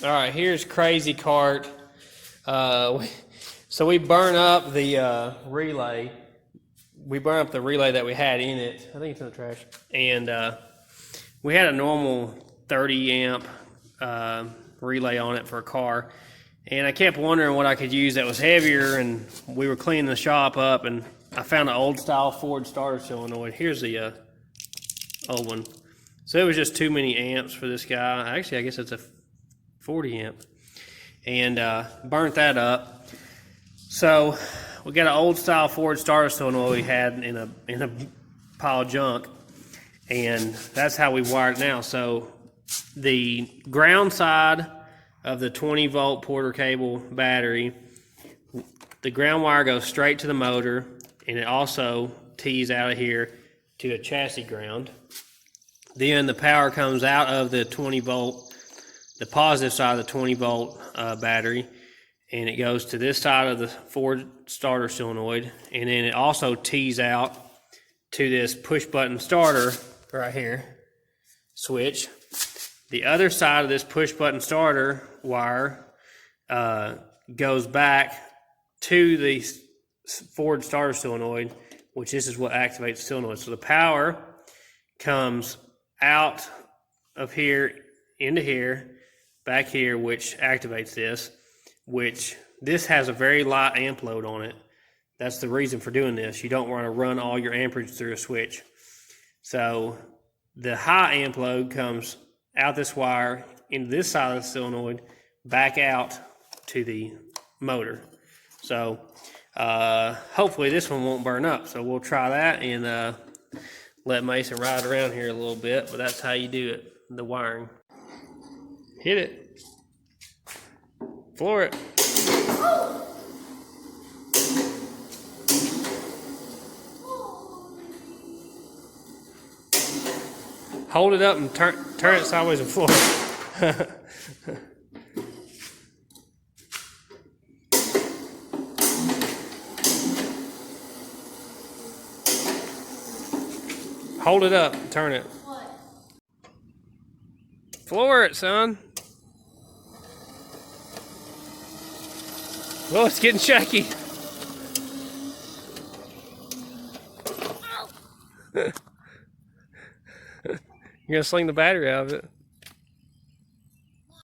All right, here's Crazy Cart. So we burn up the relay. We burn up the relay that we had in it. I think it's in the trash. And we had a normal 30 amp relay on it for a car. And I kept wondering what I could use that was heavier, and we were cleaning the shop up, and I found an old style Ford starter solenoid. Here's the old one. So it was just too many amps for this guy. Actually, I guess it's a 40 amp. And burnt that up. So we got an old style Ford starter solenoid we had in a pile of junk, and that's how we wired it now. So the ground side of the 20 volt Porter cable battery, the ground wire goes straight to the motor, and it also tees out of here to a chassis ground. Then the power comes out of the 20 volt, the positive side of the 20 volt battery, and it goes to this side of the Ford starter solenoid, and then it also tees out to this push button starter right here switch. The other side of this push button starter wire goes back to the Ford starter solenoid, which this is what activates the solenoid. So the power comes out of here into here, back here, which activates this, which this has a very light amp load on it. That's the reason for doing this. You don't want to run all your amperage through a switch. So the high amp load comes out this wire into this side of the solenoid, back out to the motor. So hopefully this one won't burn up. So we'll try that and let Mason ride around here a little bit, but that's how you do it, the wiring. Hit it. Floor it. Hold it up and turn it sideways and floor it. Hold it up and turn it. What? Floor it, son. Well, it's getting shaky. You're gonna sling the battery out of it.